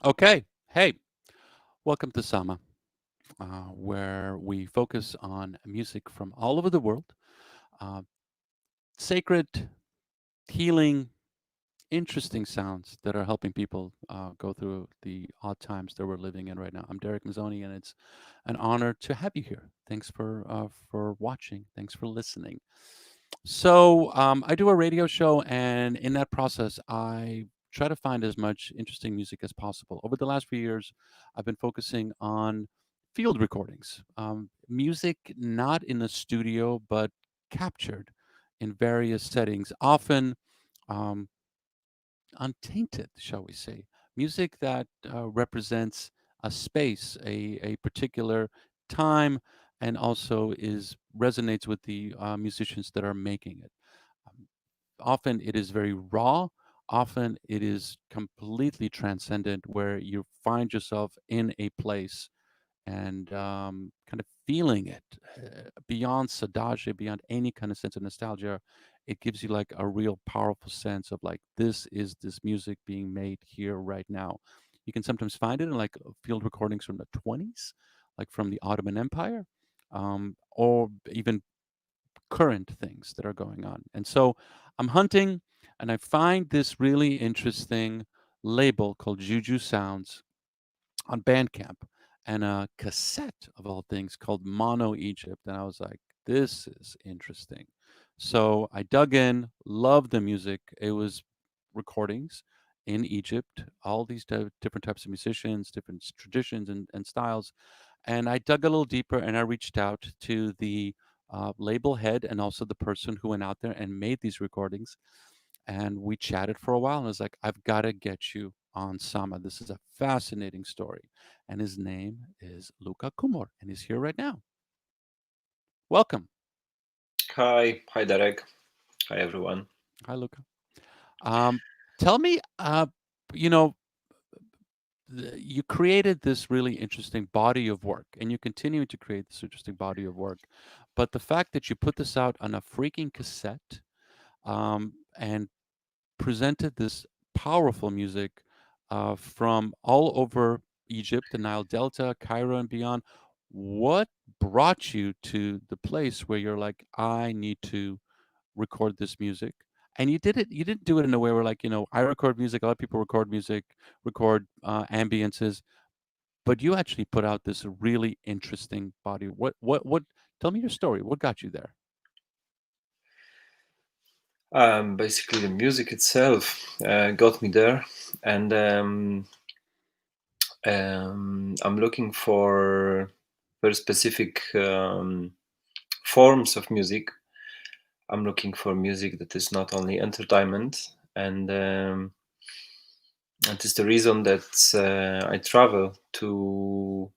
Okay. Hey, welcome to Sama, where we focus on music from all over the world, uh, sacred, healing, interesting sounds that are helping people go through the odd times that we're living in right now. I'm Derek Mazzoni, and it's an honor to have you here. Thanks for watching. Thanks for listening. So I do a radio show, and in that process, I try to find as much interesting music as possible. Over the last few years, I've been focusing on field recordings, music not in the studio, but captured in various settings, often um, untainted, shall we say, music that represents a space, a particular time, and also is resonates with the musicians that are making it. Um, Often it is very raw. Often it is completely transcendent, where you find yourself in a place and kind of feeling it beyond sadage, beyond any kind of sense of nostalgia. It gives you like a real powerful sense of like this is this music being made here right now. You can sometimes find it in like field recordings from the 20s, like from the Ottoman Empire, or even current things that are going on. And so I'm hunting, and I find this really interesting label called JuJu Sounds on Bandcamp, and a cassette of all things called Mono Egypt. And I was like, this is interesting. So I dug in, loved the music. It was recordings in Egypt, all these different types of musicians, different traditions and styles. And I dug a little deeper, and I reached out to the label head and also the person who went out there and made these recordings, and we chatted for a while. And I was like, I've got to get you on Sama. This is a fascinating story. And his name is Luca Kumor, and he's here right now. Welcome. Hi Derek. Hi everyone. Hi, Luca. Um, Tell me, you know, you created this really interesting body of work, and you continue to create this interesting body of work. But the fact that you put this out on a freaking cassette, and presented this powerful music from all over Egypt, the Nile Delta, Cairo, and beyond. What brought you to the place where you're like, I need to record this music? And you did it. You didn't do it in a way where, like, I record music. A lot of people record music, record ambiences, but you actually put out this really interesting body. What? Tell me your story. What got you there? Basically, the music itself got me there, and I'm looking for very specific forms of music. I'm looking for music that is not only entertainment, and that is the reason that I travel to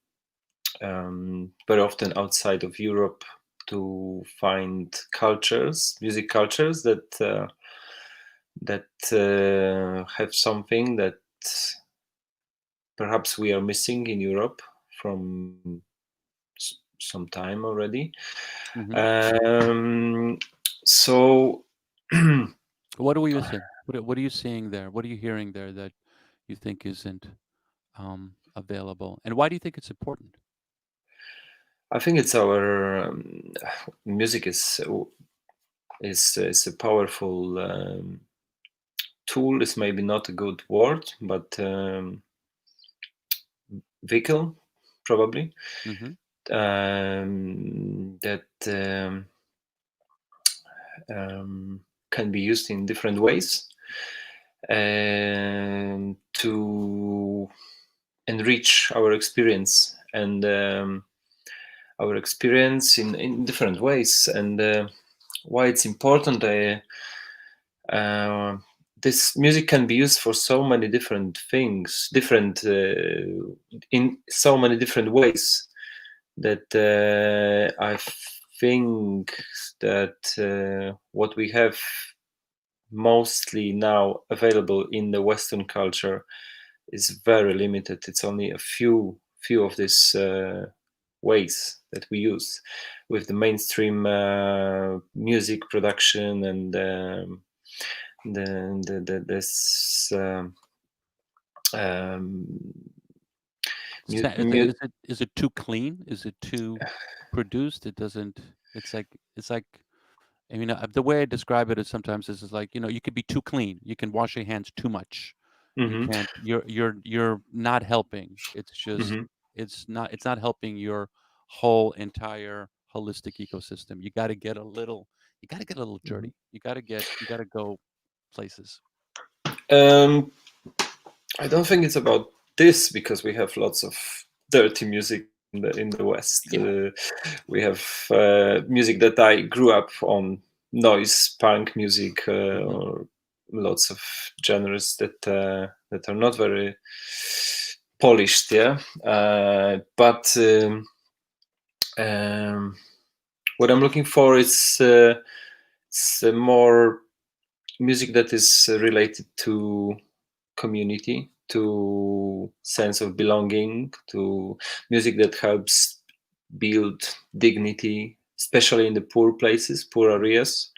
very often outside of Europe to find cultures, music cultures that have something that perhaps we are missing in Europe from some time already. Hmm. Um, so What are we missing? What are you seeing there? What are you hearing there that you think isn't available? And why do you think it's important? I think it's our music is a powerful tool. Is maybe not a good word, but vehicle probably Hmm. that can be used in different ways and to enrich our experience and our experience in different ways. And why it's important, uh, this music can be used for so many different things, different in so many different ways that I think that what we have mostly now available in the Western culture is very limited. It's only a few of these ways that we use with the mainstream music production and this um, mu- Is mu- it too clean? Is it too produced? It doesn't. It's like I mean, the way I describe it is sometimes this is like, you could be too clean. You can wash your hands too much. You mhm, can't. You're not helping. It's just mhm, it's not helping your whole entire holistic ecosystem. You got to get a little. You got to get a little mhm. dirty. You got to go places. Um, I don't think it's about this because we have lots of dirty music in the West. Yeah. We have music that I grew up on, noise punk music, Hmm. or lots of genres that are not very polished. Yeah, but um, what I'm looking for is more music that is related to community, to sense of belonging, to music that helps build dignity, especially in the poor places, poor areas.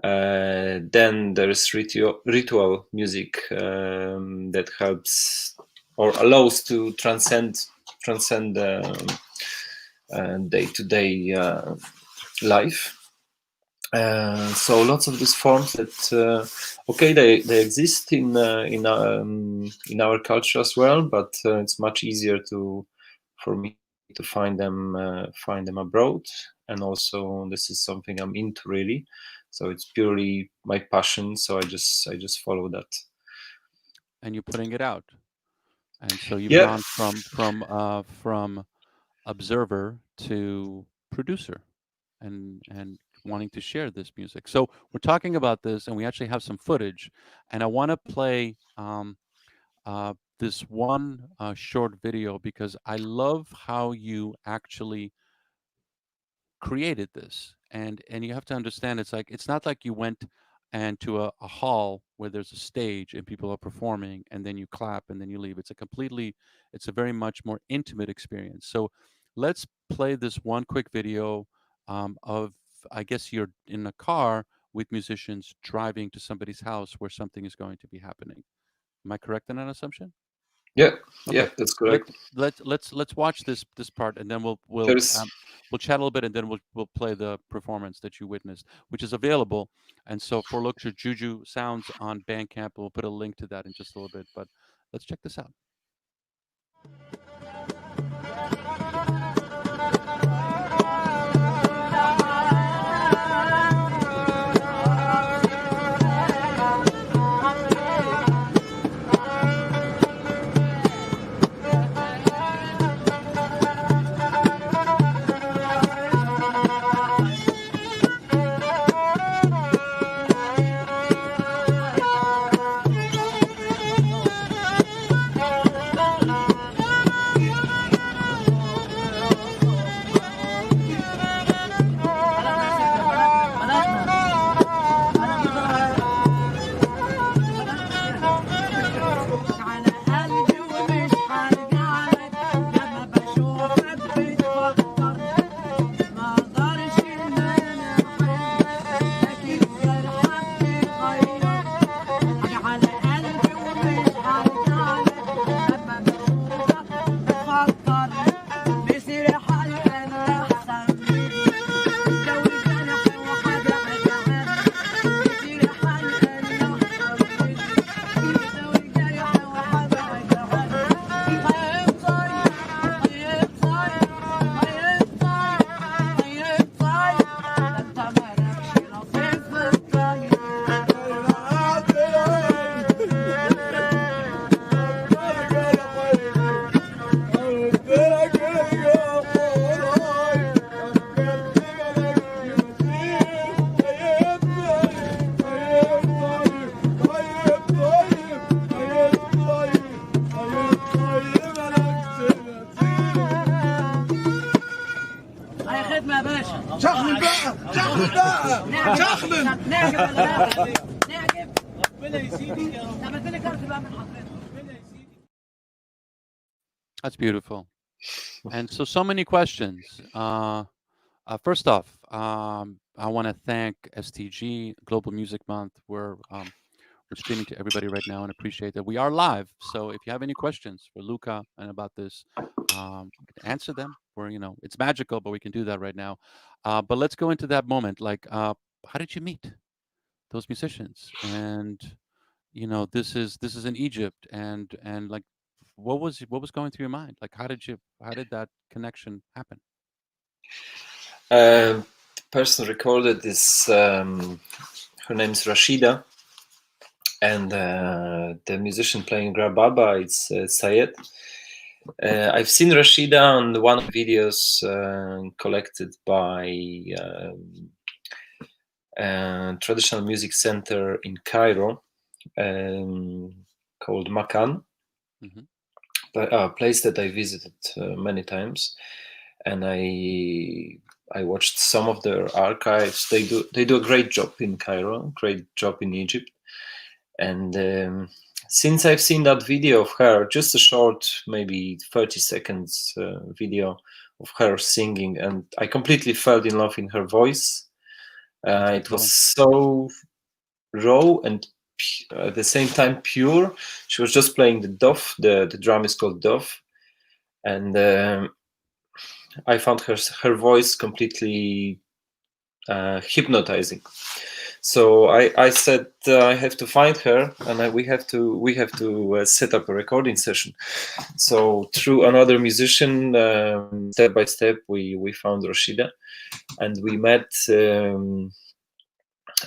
Then there's ritual music that helps or allows to transcend day-to-day life. So lots of these forms that okay, they exist in our culture as well, but it's much easier to for me to find them abroad. And also this is something I'm into really, so it's purely my passion, so I just follow that. And you're putting it out. And so you've Yeah. gone from observer to producer, and wanting to share this music. So we're talking about this, and we actually have some footage, and I want to play this one short video because I love how you actually created this. And you have to understand, it's not like you went and to a hall where there's a stage and people are performing and then you clap and then you leave. It's a very much more intimate experience. So let's play this one quick video of, I guess you're in a car with musicians driving to somebody's house where something is going to be happening. Am I correct in that assumption? Yeah, Okay. yeah, that's Let correct. let's watch this part, and then There's we'll chat a little bit, and then we'll play the performance that you witnessed, which is available. And so for looks at JuJu Sounds on Bandcamp, we'll put a link to that in just a little bit. But let's check this out. That's beautiful. And so many questions. First off, I want to thank STG Global Music Month. We're streaming to everybody right now and appreciate that we are live. So if you have any questions for Luca and about this, we can answer them. It's magical, but we can do that right now. But let's go into that moment. Like, how did you meet those musicians? And this is in Egypt, and like, what was going through your mind? Like, how did that connection happen? The person recorded is her name's Rashida, and the musician playing Grababa is Sayed. I've seen Rashida on one of the videos collected by traditional music center in Cairo called Makan, a place that I visited many times, and I watched some of their archives. They do a great job in Cairo, great job in Egypt, and since I've seen that video of her, just a short, maybe 30 seconds video of her singing, and I completely fell in love in her voice. It was so raw and at the same time pure. She was just playing the dove. The drum is called dove, and I found her voice completely hypnotizing. So I said I have to find her, and we have to set up a recording session. So through another musician, step by step, we found Rashida, and we met.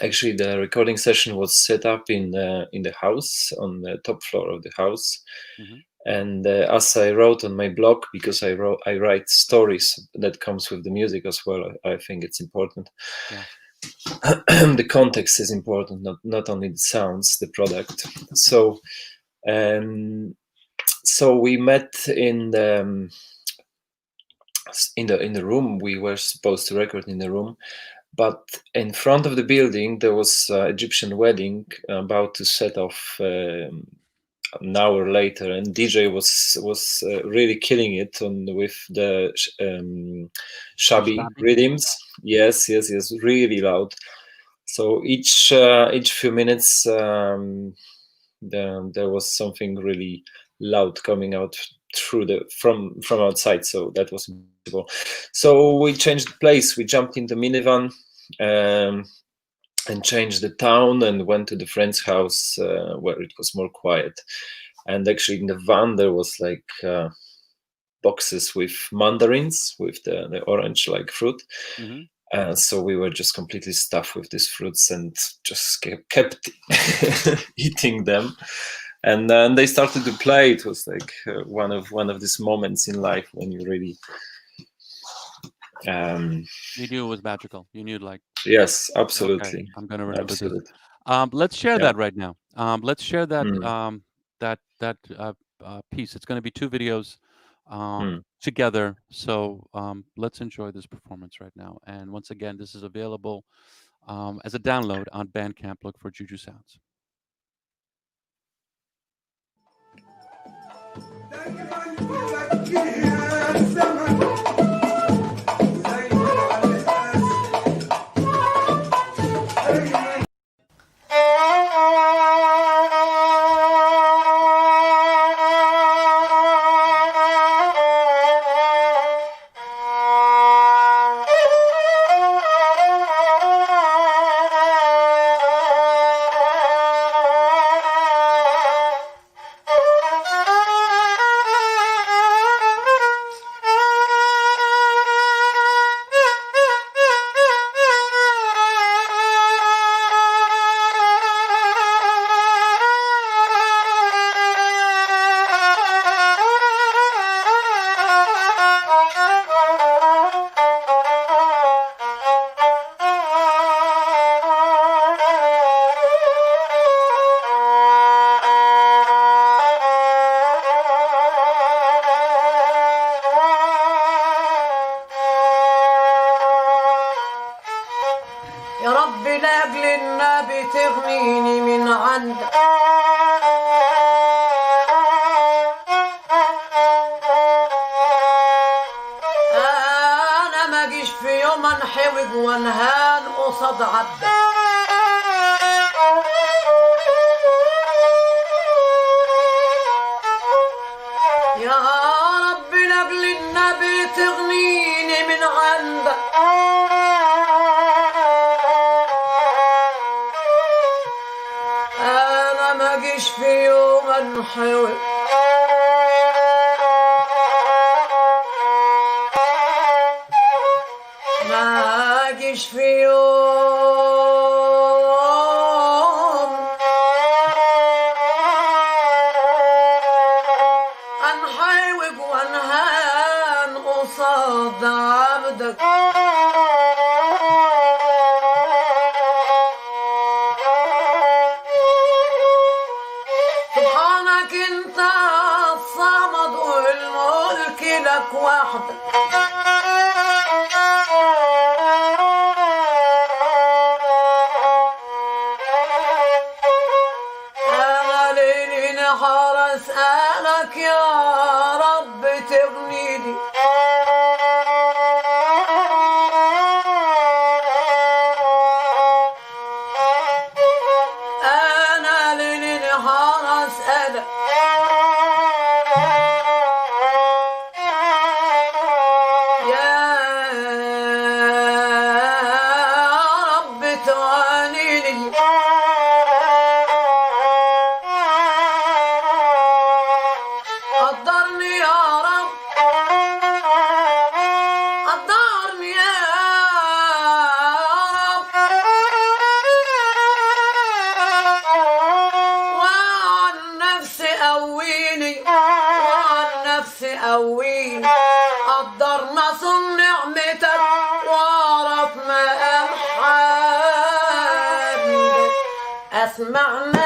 Actually, the recording session was set up in the house, on the top floor of the house. And as I wrote on my blog, because I write stories that comes with the music as well. I think it's important. Yeah. The context is important, not only the sounds, the product. So we met in the room. We were supposed to record in the room, but in front of the building there was Egyptian wedding about to set off an hour later, and DJ was really killing it with the shabby rhythms. Yes, really loud. So each few minutes there was something really loud coming out from outside. So that was impossible. So we changed the place. We jumped in the minivan and changed the town and went to the friend's house where it was more quiet. And actually in the van there was like boxes with mandarins, with the orange like fruit. So we were just completely stuffed with these fruits and just kept eating them. And then they started to play. It was like one of these moments in life when you really you knew it was magical. You knew, like, yes, absolutely. Okay, I'm gonna remember this. Let's share that right now. Let's share that piece. It's going to be 2 videos together. So let's enjoy this performance right now. And once again, this is available as a download on Bandcamp. Look for JuJu Sounds. تغنيني من عندك أنا ما جيش في يوم انحوج وانهان قصاد عبدك عندك انا ما جيش في يوم انحوي ما جيش في يوم انحوج وانهان قصاد عبدك سبحانك انت الصمد والملك لك وحدك انا ليلي نهار اسالك يا رب تغنيني انا ليلي نهار اسالك يا رب تعانيني قدرني يا رب قدرني يا رب وعن نفسي قويني وعن نفسي قويني قدرنا صن نعمتك واعرف ما امحانك اسمعنا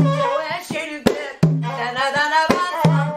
شواش البيت انا بفهم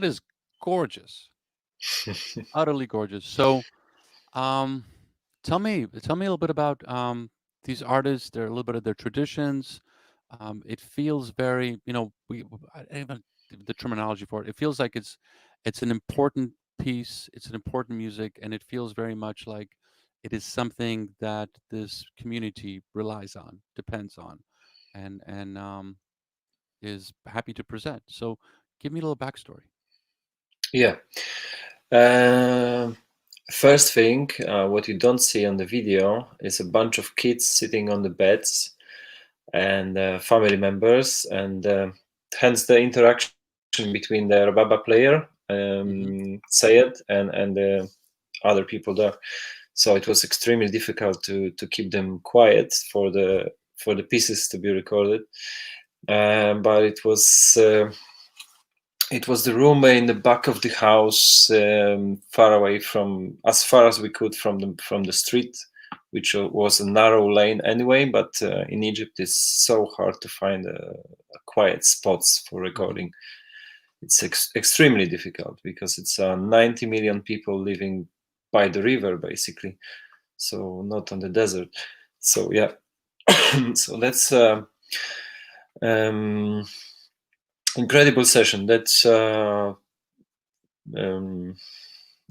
That is gorgeous, utterly gorgeous. So, um, tell me a little bit about these artists. Their a little bit of their traditions. It feels very, you know, I don't even the terminology for it. It feels like it's an important piece. It's an important music, and it feels very much like it is something that this community relies on, depends on, and is happy to present. So, give me a little backstory. Yeah. Um First thing, what you don't see on the video is a bunch of kids sitting on the beds and family members, and hence the interaction between the rababa player, Hmm. Sayed, and the other people there. So it was extremely difficult to keep them quiet for the pieces to be recorded. But it was the room in the back of the house, far away from, as far as we could from the street, which was a narrow lane anyway. But in Egypt, it's so hard to find quiet spots for Hmm. recording. It's extremely difficult because it's 90 million people living by the river, basically. So not on the desert. So yeah, so that's um, incredible session. That's um,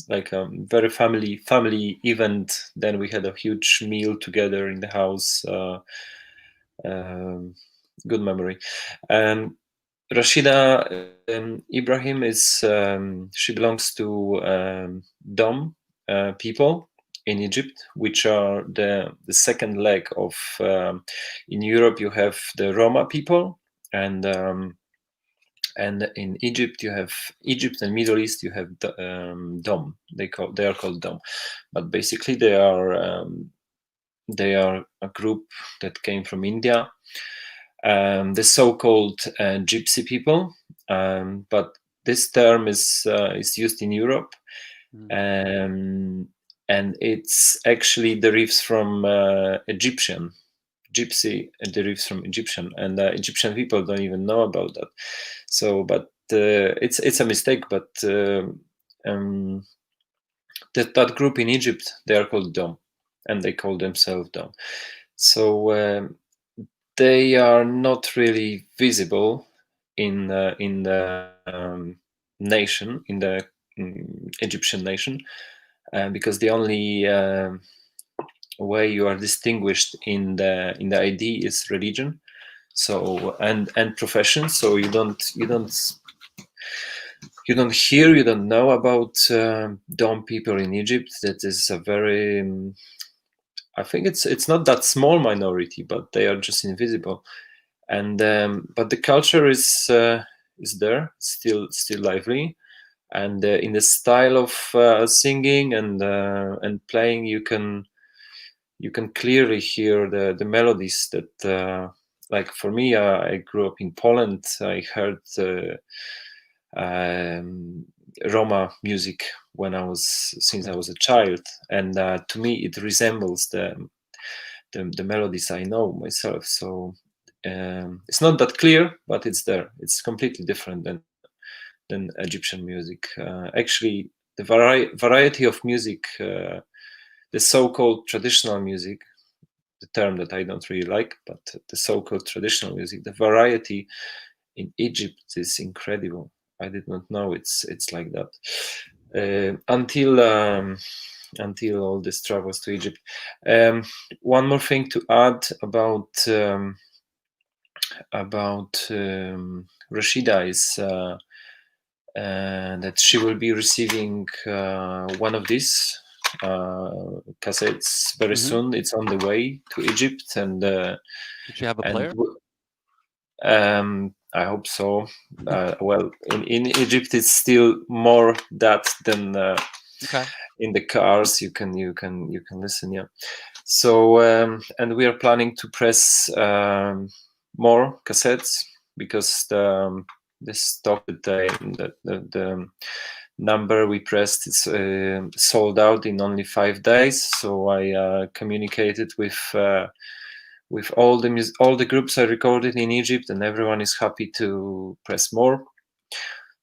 like a very family event. Then we had a huge meal together in the house. Um, Good memory. And Rashida Ibrahim is she belongs to Dom people in Egypt, which are the second leg of in Europe you have the Roma people, and in Egypt you have Egypt and Middle East you have Dom. They are called Dom, but basically they are a group that came from India, the so-called gypsy people, but this term is used in Europe, Hmm. and it's actually derives from Egyptian. Gypsy derives from Egyptian, and Egyptian people don't even know about that. So, but it's a mistake. But that group in Egypt, they are called Dom, and they call themselves Dom. So they are not really visible in the nation, in the Egyptian nation, because the only way you are distinguished in the ID is religion. So and profession. So you don't know about Dom people in Egypt. That is a very I think it's not that small minority, but they are just invisible. And but the culture is there, still lively, and in the style of singing and playing, you can clearly hear the melodies that like for me, I grew up in Poland. I heard um, Roma music when I was since I Right. was a child, and to me it resembles the melodies I know myself. So it's not that clear, but it's there. It's completely different than Egyptian music. Actually, the variety of music, the so-called traditional music, the term that I don't really like, but the so-called traditional music, the variety in Egypt is incredible. I did not know it's like that until all these travels to Egypt. One more thing to add about Rashida is that she will be receiving one of these cassettes very Hmm. soon. It's on the way to Egypt, Did she have a and player? I hope so. Well, in Egypt, it's still more that than Okay. in the cars. You can listen. Yeah. So and we are planning to press more cassettes because the stock that the number we pressed is sold out in only 5 days. So I communicated with all the groups I recorded in Egypt, and everyone is happy to press more.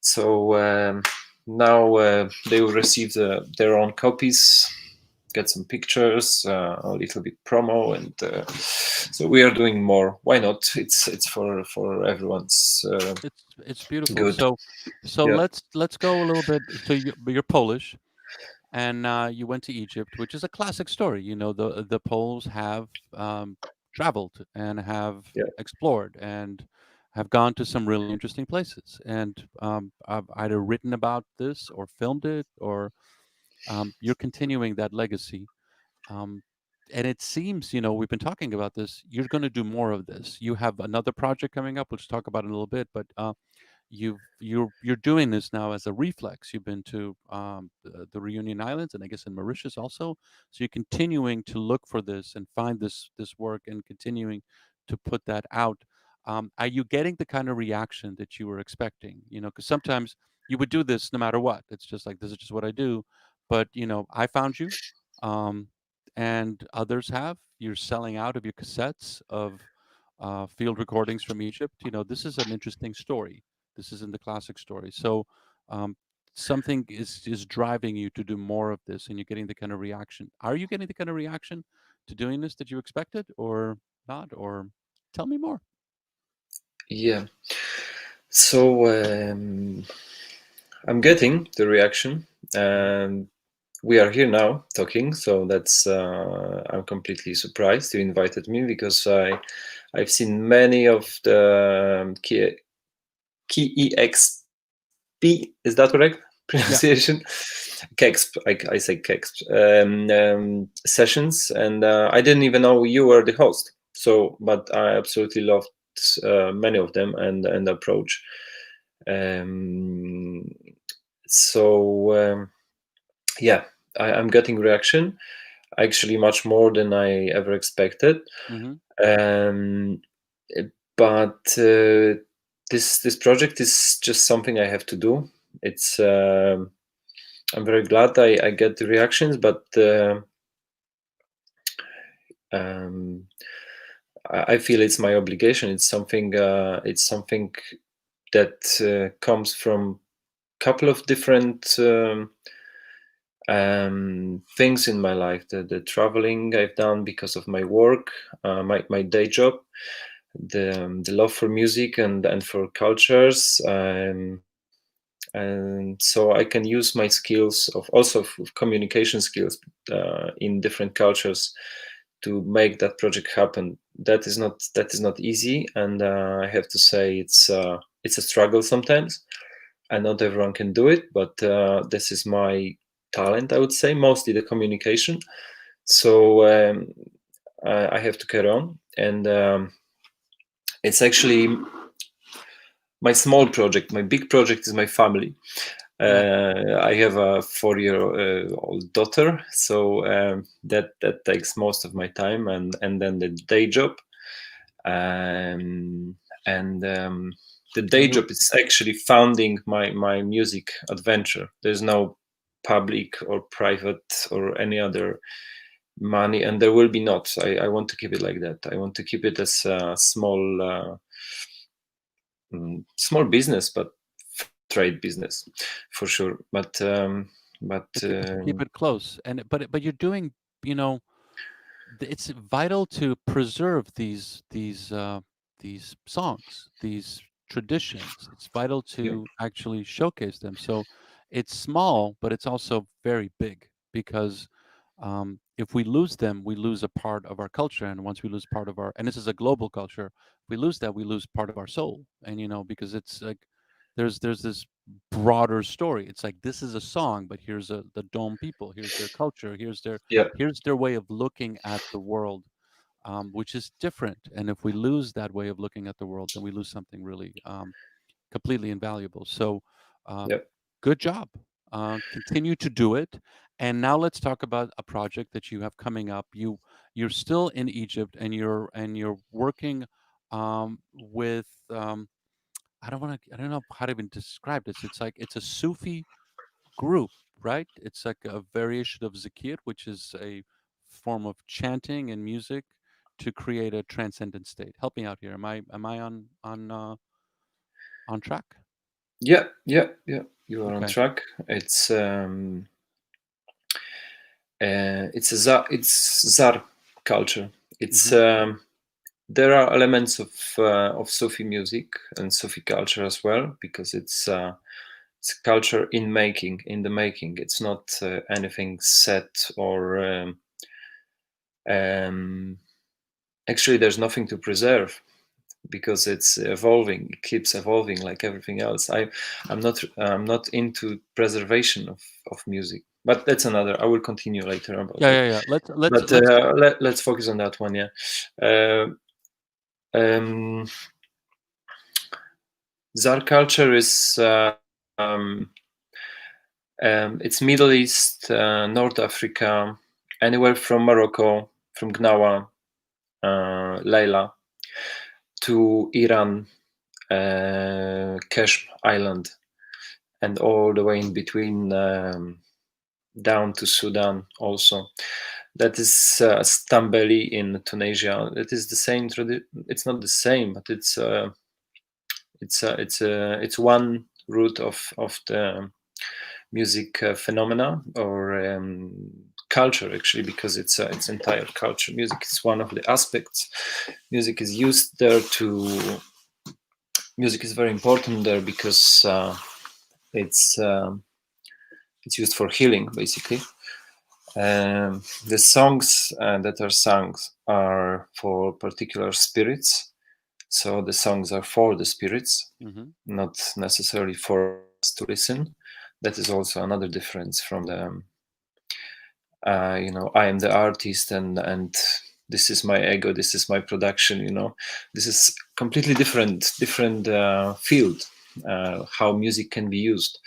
So now they will receive their own copies, get some pictures, a little bit promo, and so we are doing more. Why not? It's for everyone's It's beautiful. good. So Yeah, let's go a little bit. So you're Polish, and you went to Egypt, which is a classic story. You know, the Poles have traveled and have yeah, explored and have gone to some really interesting places, and I've either written about this or filmed it, or you're continuing that legacy. Um, and it seems, you know, we've been talking about this. You're going to do more of this. You have another project coming up. We'll just talk about it in a little bit, but you're doing this now as a reflex. You've been to the Reunion Islands, and I guess in Mauritius also. So you're continuing to look for this and find this work and continuing to put that out. Are you getting the kind of reaction that you were expecting? You know, because sometimes you would do this no matter what. It's just like, this is just what I do. But you know, I found you, um, and others have. You're selling out of your cassettes of field recordings from Egypt. You know, this is an interesting story. This isn't the classic story. So um, something is driving you to do more of this, and you're getting the kind of reaction. Are you getting the kind of reaction to doing this that you expected, or not? Or tell me more. yeah. So I'm getting the reaction, Mhm. and we are here now talking. So that's I'm completely surprised you invited me because I've seen many of the key exp. Is that correct Yeah. pronunciation? Kexp. I say Kexp sessions, and I didn't even know you were the host. So, but I absolutely loved many of them and approach. Um, so yeah, I'm getting reaction, actually much more than I ever expected. Hmm. Um, but this project is just something I have to do. It's I'm very glad I get the reactions, but um, I feel it's my obligation. It's something that comes from couple of different things in my life. The traveling I've done because of my work, my day job, the love for music and for cultures, and so I can use my skills of also of communication skills in different cultures to make that project happen. That is not easy, and I have to say it's a struggle sometimes, and not everyone can do it. But this is my talent, I would say, mostly the communication. So I have to carry on, and it's actually my small project. My big project is my family. Yeah. I have a 4-year old daughter, so that takes most of my time, and then the day job, and the day And you job is actually founding my music adventure. There's no public or private or any other money, and there will be not. I want to keep it like that. I want to keep it as a small business, but fair trade business for sure. But to keep it close, and but you're doing, you know, it's vital to preserve these songs, these traditions. It's vital yeah, to actually showcase them. So it's small, but it's also very big, because if we lose them, we lose a part of our culture. And once we lose part of our, and this is a global culture, if we lose that, we lose part of our soul. And you know, because it's like there's this broader story. It's like, this is a song, but here's the Dome people. Here's their culture. yeah, Here's their way of looking at the world, which is different. And if we lose that way of looking at the world, then we lose something really completely invaluable. So, uh, yeah. good job. Continue to do it. And now let's talk about a project that you have coming up. You're still in Egypt, and you're working with I don't know how to even describe this. It's like it's a Sufi group, right? It's like a variation of zikir, which is a form of chanting and music to create a transcendent state. Help me out here. Am I on track? Yeah, yeah, yeah. You are on Okay. track. It's it's Zar culture. It's Hmm. There are elements of Sufi music and Sufi culture as well, because it's a culture in the making. It's not anything set or um, actually there's nothing to preserve, because it's evolving. It keeps evolving like everything else. I'm not into preservation of music, but that's another. I will continue later about Yeah, that. yeah, yeah. But Let's. let's focus on that one. Yeah. Uh, um, Zar culture is it's Middle East, North Africa, anywhere from Morocco, from Gnawa, Layla, to Iran, Kashmir Island, and all the way in between, down to Sudan also. That is Stambeli in Tunisia. It is the same. It's not the same, but it's one root of the music phenomena, or culture, actually, because it's entire culture. Music is one of the aspects. Music is used there to. Music is very important there because it's um, it's used for healing, basically. The songs that are sung are for particular spirits, so the songs are for the spirits, Hmm. not necessarily for us to listen. That is also another difference from the I am the artist, and this is my ego, this is my production. This is completely different field, how music can be used.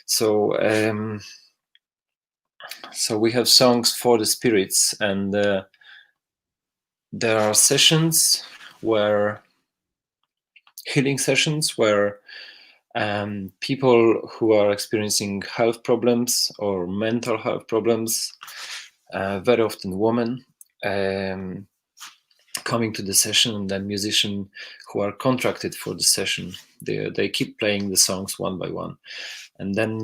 So um, so we have songs for the spirits, and there are sessions where healing sessions where people who are experiencing health problems or mental health problems, very often women, um, coming to the session, and then musicians who are contracted for the session, they keep playing the songs one by one. And then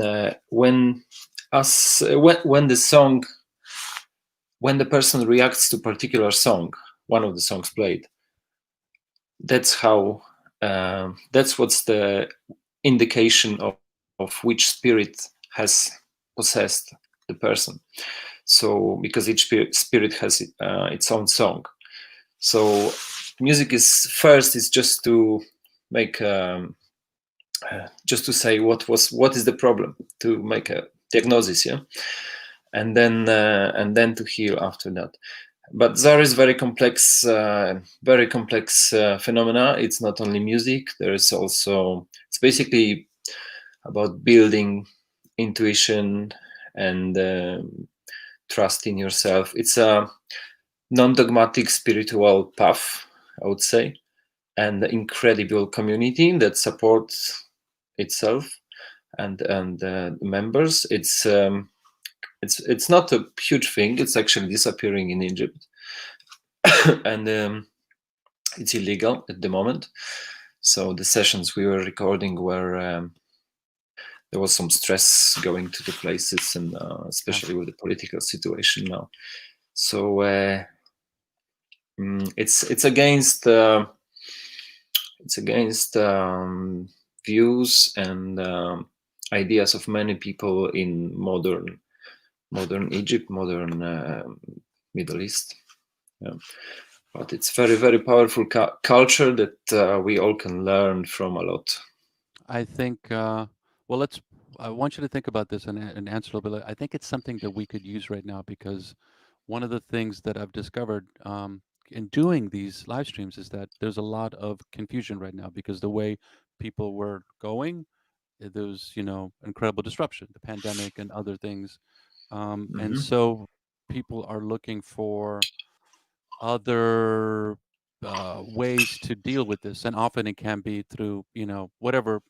when the song, when the person reacts to particular song, one of the songs played, that's how that's what's the indication of which spirit has possessed the person. So because each spirit has its own song. So music is just to make just to say what is the problem, to make a diagnosis, yeah, and then to heal after that. But Zar is very complex phenomena. It's not only music. There is also, it's basically about building intuition and trust in yourself. It's a non-dogmatic spiritual path, I would say, and incredible community that supports itself and members. It's not a huge thing. It's actually disappearing in Egypt, and it's illegal at the moment. So the sessions we were recording were there was some stress going to the places, and Yeah. especially with the political situation now. So it's against views and ideas of many people in modern Egypt, modern Middle East. Yeah. But it's very powerful culture that we all can learn from a lot. I think, well, I want you to think about this and answer a little bit. I think it's something that we could use right now because one of the things that I've discovered in doing these live streams is that there's a lot of confusion right now because the way people were going, there was, incredible disruption, the pandemic and other things. And Hmm. so people are looking for other ways to deal with this. And often it can be through, whatever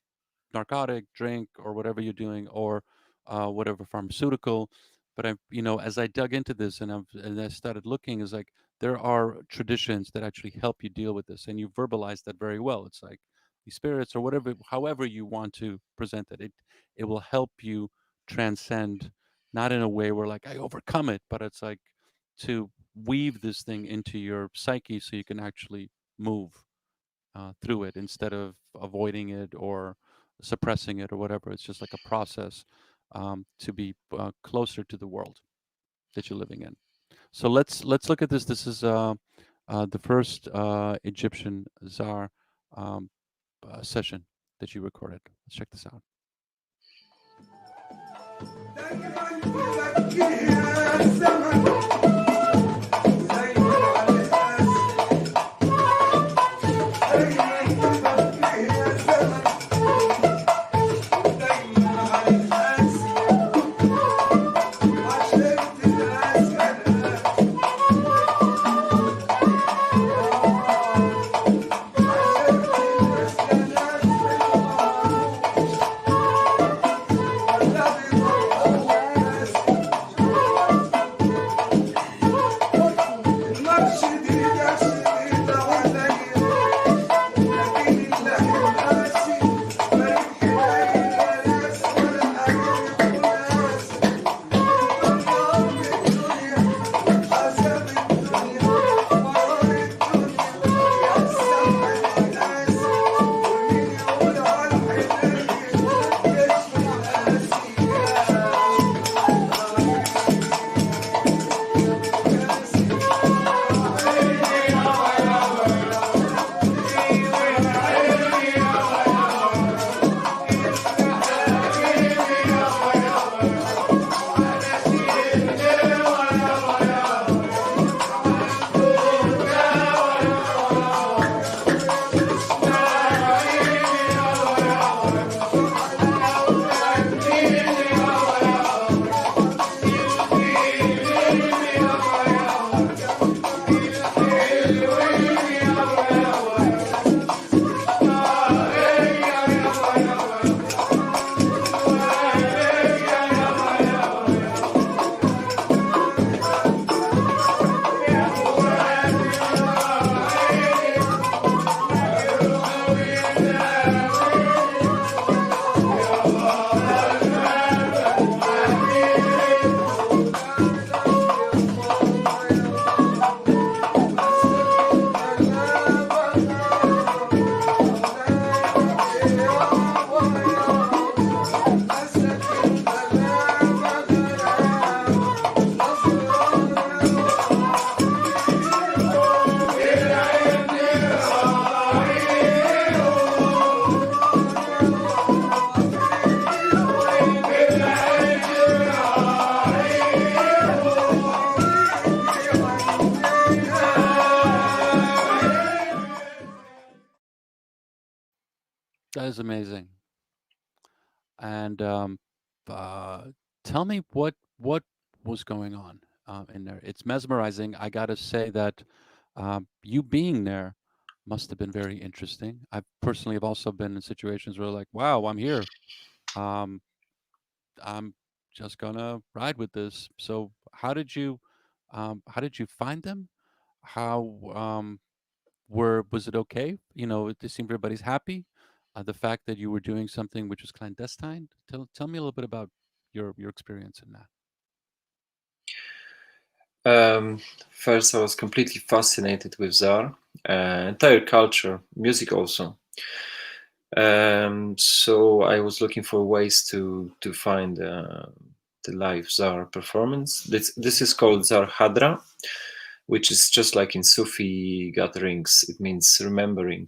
narcotic, drink, or whatever you're doing, or whatever pharmaceutical. But as I dug into this and I started looking, is like there are traditions that actually help you deal with this, and you verbalize that very well. It's like these spirits or whatever, however you want to present it. It will help you transcend, not in a way where like I overcome it, but it's like to weave this thing into your psyche so you can actually move through it instead of avoiding it or suppressing it or whatever. It's just like a process to be closer to the world that you're living in. So let's look at this. This is the first Egyptian czar session that you recorded. Let's check this out. That is amazing. And tell me what was going on in there. It's mesmerizing. I got to say that you being there must have been very interesting. I personally have also been in situations where like, wow, I'm here. Um, I'm just gonna ride with this. So how did you find them? How was it okay? You know, it seemed everybody's happy. The fact that you were doing something which was clandestine. Tell me a little bit about your experience in that. First, I was completely fascinated with Zar, entire culture, music also. So I was looking for ways to find the live Zar performance. This is called Zar Hadra, which is just like in Sufi gatherings. It means remembering.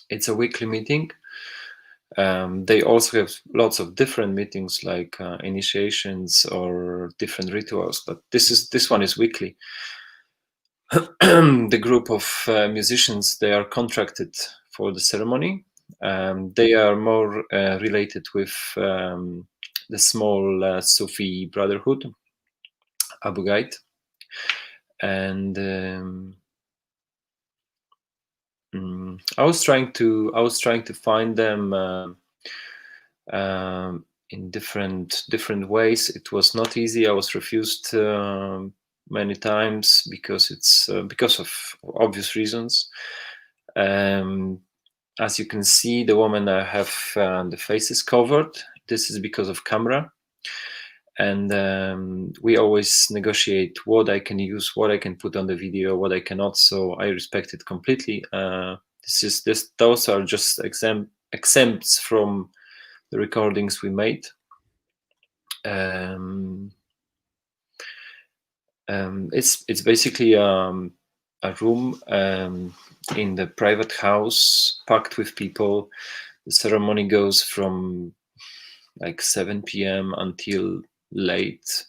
It's a weekly meeting. They also have lots of different meetings, like initiations or different rituals. But this one is weekly. The group of musicians, they are contracted for the ceremony. They are more related with the small Sufi brotherhood, Abu Ghait, and I was trying to find them in different ways. It was not easy. I was refused many times because it's because of obvious reasons. As you can see, the woman have the faces covered. This is because of camera. And we always negotiate what I can use, what I can put on the video, what I cannot. So I respect it completely. Those are just exempts from the recordings we made. It's basically a room in the private house, packed with people. The ceremony goes from like 7 p.m. until late.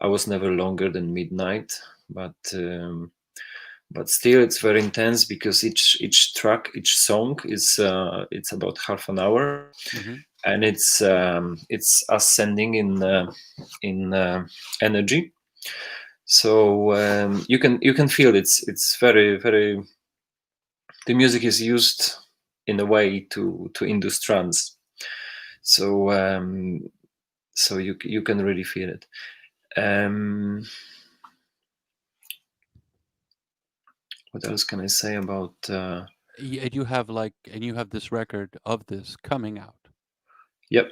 I was never longer than midnight, but still it's very intense because each track, each song is it's about half an hour, and it's ascending in energy. So you can feel it's very, very. The music is used in a way to induce trance. So you can really feel it. What else can I say about? You have this record of this coming out. Yep.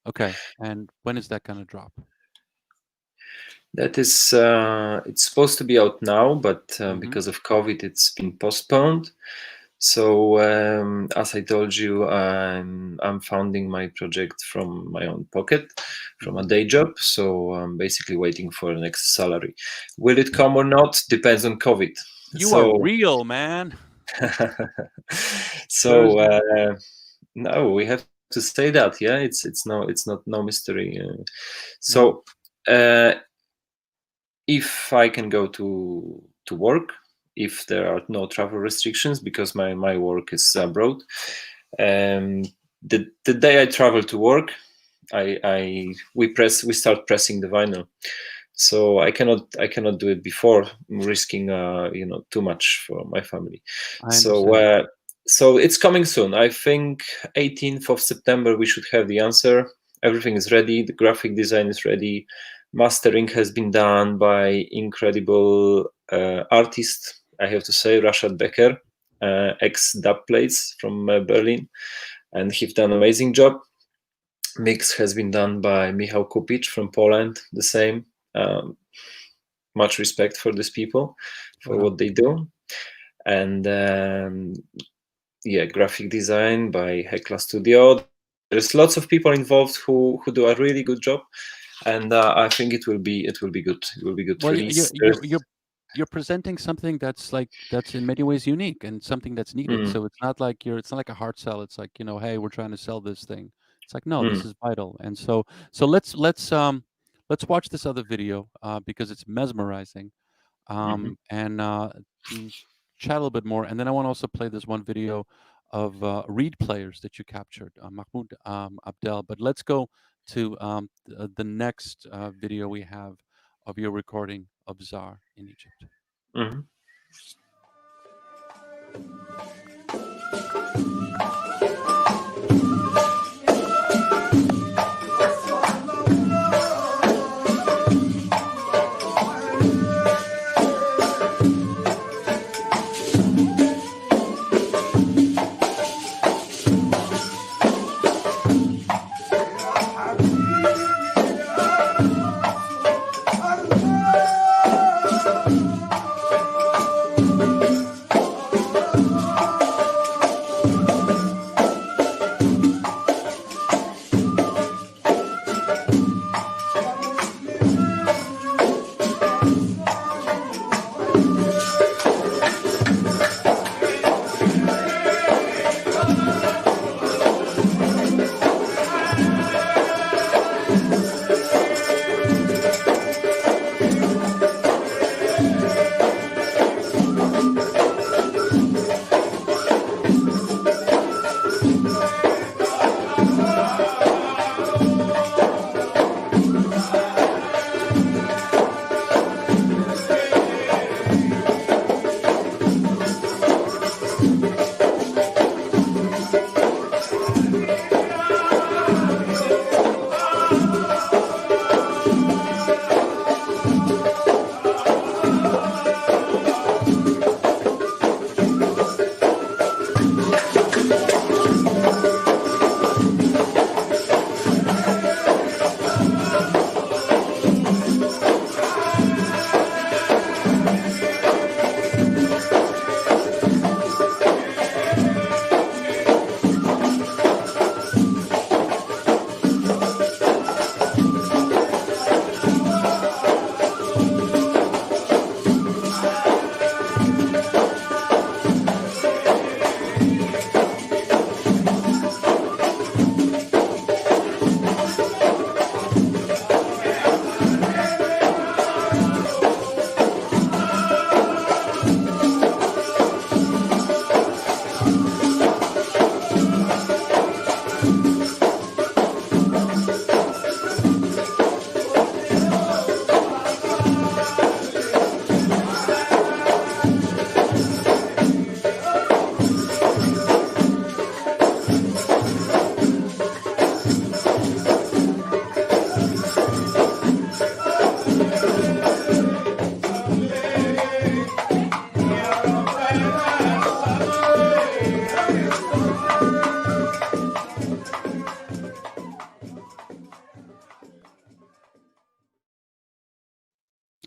Okay, and when is that going to drop? That is, it's supposed to be out now, but because of COVID, it's been postponed. So as I told you, I'm funding my project from my own pocket, from a day job. So I'm basically waiting for the next salary. Will it come or not? Depends on COVID. You are real, man. So no, we have to say that. Yeah, it's not no mystery. So if I can go to work, if there are no travel restrictions, because my work is abroad, the day I travel to work, we start pressing the vinyl. So I cannot do it before, risking too much for my family. So it's coming soon. I think 18th of September we should have the answer. Everything is ready. The graphic design is ready. Mastering has been done by incredible artist, I have to say, Rashad Becker, ex Dubplates from Berlin, and he's done an amazing job. Mix has been done by Michał Kupic from Poland, the same. Much respect for these people, for what they do. And graphic design by Hekla Studio. There's lots of people involved who do a really good job. And I think it will be good. It will be good. Well, you're presenting something that's in many ways unique and something that's needed. So it's not like a hard sell. It's like, hey, we're trying to sell this thing. It's like, no, this is vital. And so let's watch this other video because it's mesmerizing, and chat a little bit more. And then I want to also play this one video of reed players that you captured, Mahmoud Abdel. But let's go to the next video we have of your recording of Czar in Egypt.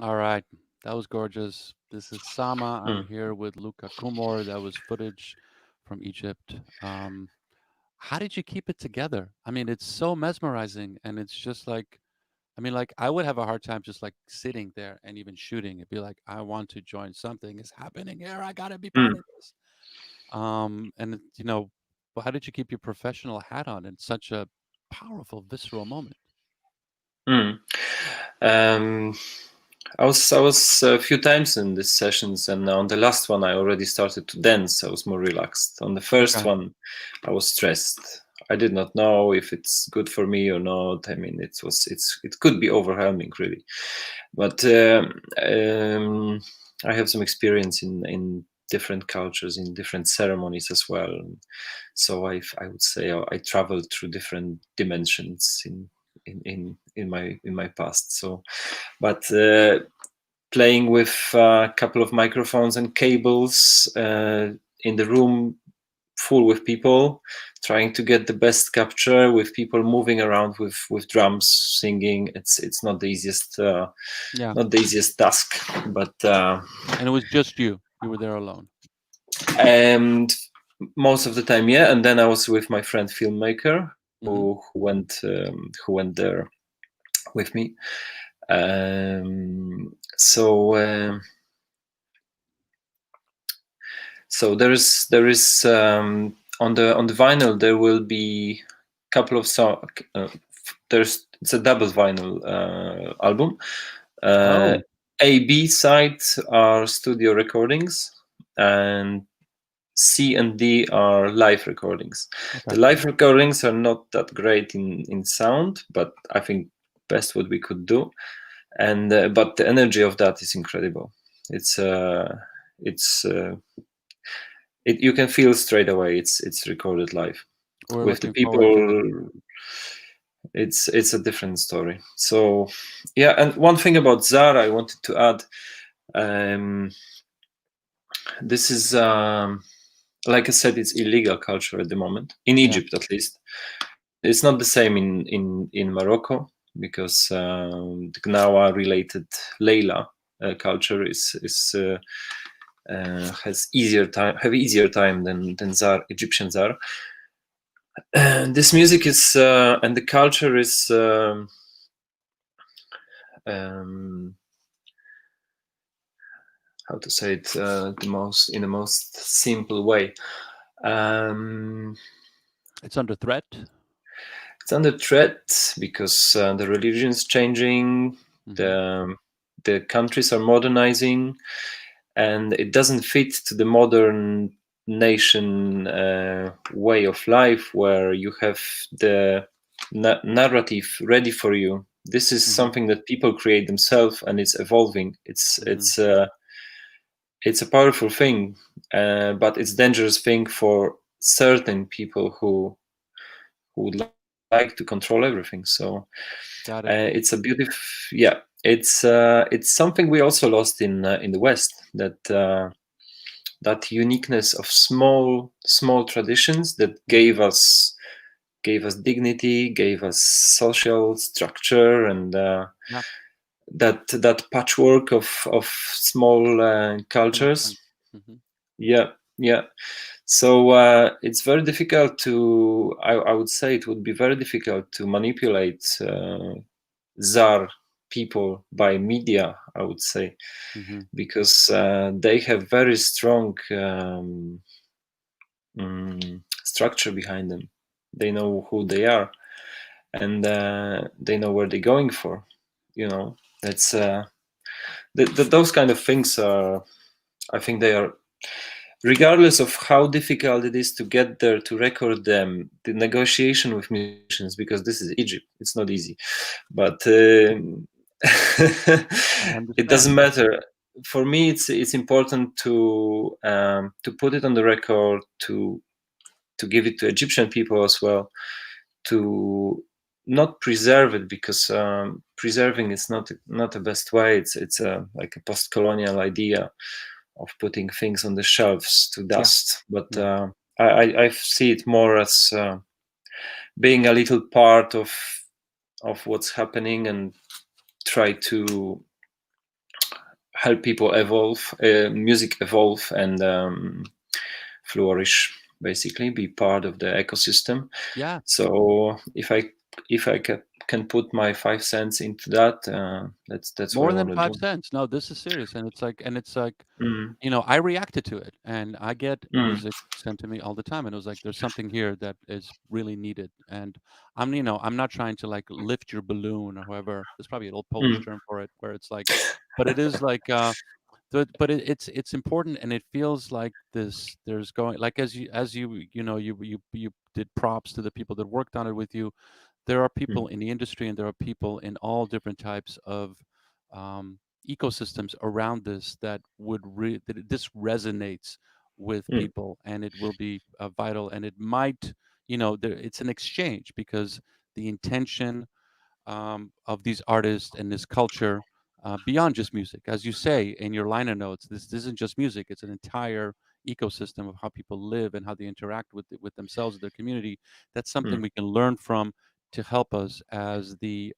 All right. That was gorgeous. This is Sama. I'm Mm, here with Luca Kumor. That was footage from Egypt. How did you keep it together? I mean, it's so mesmerizing, and it's just like, I mean, like I would have a hard time just like sitting there and even shooting. It'd be like, I want to join. Something is happening here. I gotta be part mm, of this. And how did you keep your professional hat on in such a powerful, visceral moment? mm. Um, I was a few times in these sessions, and on the last one, I already started to dance. I was more relaxed. On the first Okay. one, I was stressed. I did not know if it's good for me or not. I mean, it could be overwhelming, really. But I have some experience in different cultures, in different ceremonies as well. So I would say I traveled through different dimensions in my past. So, but playing with a couple of microphones and cables in the room full with people, trying to get the best capture with people moving around with drums, singing. It's not the easiest Yeah. not the easiest task, but And it was just you. You were there alone. and most of the time, yeah. And then I was with my friend filmmaker Hmm. who went there with me. So there is on the vinyl there will be a couple of songs. It's a double vinyl album. Uh, Oh, A B side are studio recordings, and C and D are live recordings. okay. The live recordings are not that great in sound, but I think best what we could do. And but the energy of that is incredible. It's you can feel straight away it's recorded live We're with the looking forward to it. people. It's a different story. So yeah, and one thing about Zara I wanted to add. um, this is like I said, it's illegal culture at the moment in Yeah. Egypt, at least. It's not the same in Morocco, because the Gnawa related Leila culture has easier time than Zar, Egyptian Zar. And this music is and the culture is um, how to say it in the most simple way. Um, It's under threat. it's under threat because the religion is changing, Hmm. the the countries are modernizing, and it doesn't fit to the modern nation way of life where you have the narrative ready for you. This is Hmm. something that people create themselves, and it's evolving. it's Hmm. it's uh, it's a powerful thing, but it's dangerous thing for certain people who would like to control everything. So Got it. it's a beautiful, yeah. It's something we also lost in the West, that uniqueness of small traditions that gave us dignity, gave us social structure, and Yeah. that patchwork of small cultures. Connections. Hmm. Yeah, yeah. So it's very difficult to. I would say it would be very difficult to manipulate Czar people by media. I would say, Hmm. because they have very strong structure behind them. They know who they are, and they know where they're going for. That's those kind of things are. I think they are, regardless of how difficult it is to get there to record them, the negotiation with musicians, because this is Egypt, it's not easy, but I it doesn't understand. matter. For me, it's important to put it on the record, to give it to Egyptian people as well, to not preserve it, because preserving is not the best way. It's like a post-colonial idea of putting things on the shelves to Yeah. dust. But Yeah. I see it more as being a little part of what's happening, and try to help people evolve, music evolve, and flourish. Basically, be part of the ecosystem. Yeah, So if I can put my 5 cents into that, that's what more I than want to five do. cents. No, this is serious, and it's like, Mm, I reacted to it, and I get mm, music sent to me all the time, and it was like there's something here that is really needed, and I'm not trying to like lift your balloon or however. There's probably an old Polish mm, term for it, where it's like, but it is like, it's important, and it feels like this. There's going like as you did props to the people that worked on it with you. There are people mm, in the industry and there are people in all different types of um, ecosystems around this that this resonates with mm, people, and it will be vital, and it might, it's an exchange because the intention of these artists and this culture, beyond just music. As you say in your liner notes, this isn't just music, it's an entire ecosystem of how people live and how they interact with themselves and their community. That's something mm, we can learn from to help us as the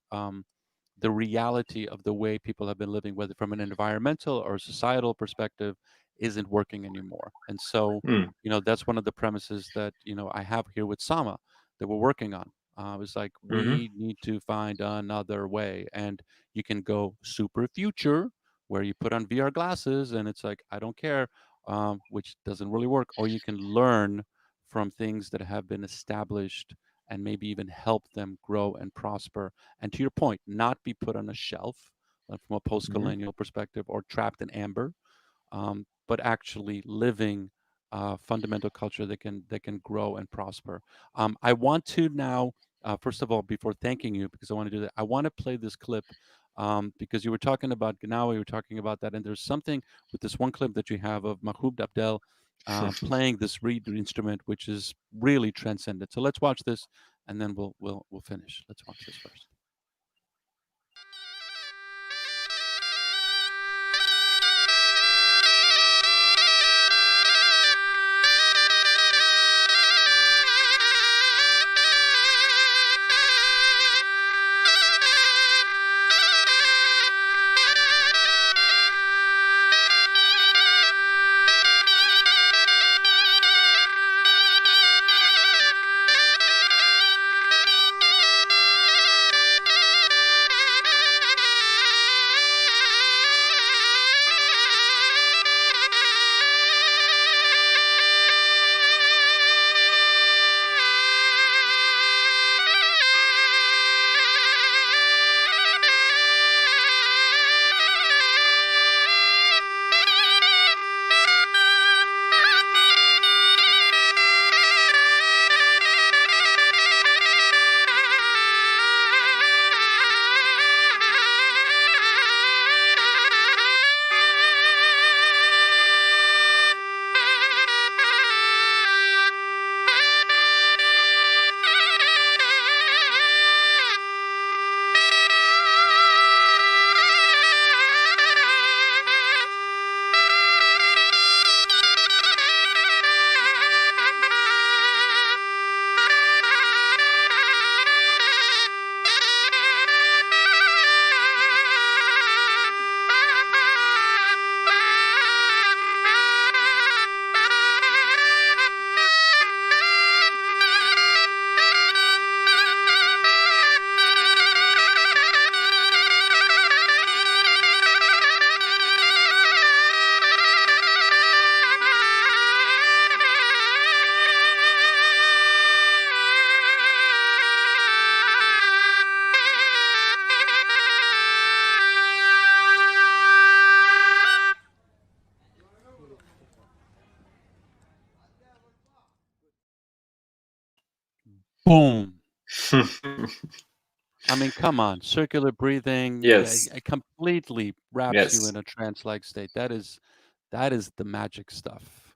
reality of the way people have been living, whether from an environmental or societal perspective, isn't working anymore. And so, mm, that's one of the premises that I have here with Sama that we're working on. It's like mhm, we need to find another way, and you can go super future where you put on VR glasses, and it's like I don't care, which doesn't really work. Or you can learn from things that have been established and maybe even help them grow and prosper. And to your point, not be put on a shelf from a mhm, post-colonial perspective or trapped in amber, but actually living fundamental culture that can grow and prosper. I want to now, first of all, before thanking you, because I want to do that, I want to play this clip because you were talking about Gnawa, you were talking about that, and there's something with this one clip that you have of Mahmoud Abdel playing this reed instrument, which is really transcendent. So let's watch this, and then we'll finish. Let's watch this first. Boom. I mean, come on, circular breathing, yes, it completely wraps you yes. in a trance-like state. That is the magic stuff.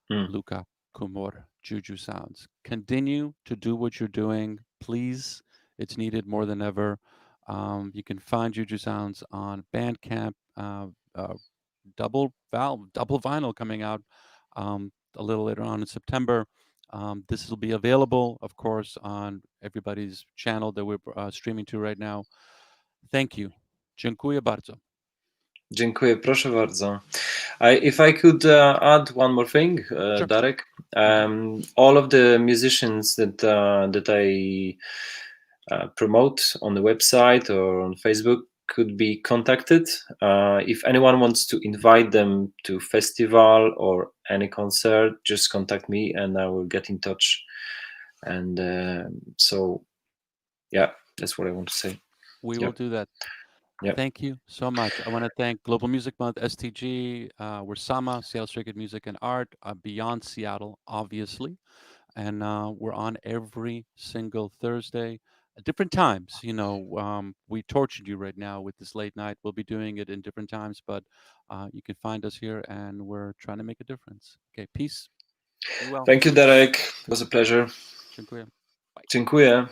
Mm, Luca Kumor, JuJu Sounds. Continue to do what you're doing, please. It's needed more than ever. You can find JuJu Sounds on Bandcamp. Double vinyl coming out a little later on in September. This will be available, of course, on everybody's channel that we're streaming to right now. Thank you. Dziękuję bardzo. Dziękuję, proszę bardzo. If I could add one more thing, Sure. Darek, all of the musicians that I promote on the website or on Facebook could be contacted. If anyone wants to invite them to festival or any concert, just contact me and I will get in touch. And so, yeah, that's what I want to say. We Yeah. will do that. Yeah. Thank you so much. I want to thank Global Music Month, STG, we're Sama, Seattle Sacred Music and Art, beyond Seattle, obviously. And we're on every single Thursday at different times. You know, we tortured you right now with this late night. We'll be doing it in different times, but you can find us here and we're trying to make a difference. Okay, peace. Be well. Thank you, Darek. It was a pleasure. Dziękuję. Bye. Dziękuję.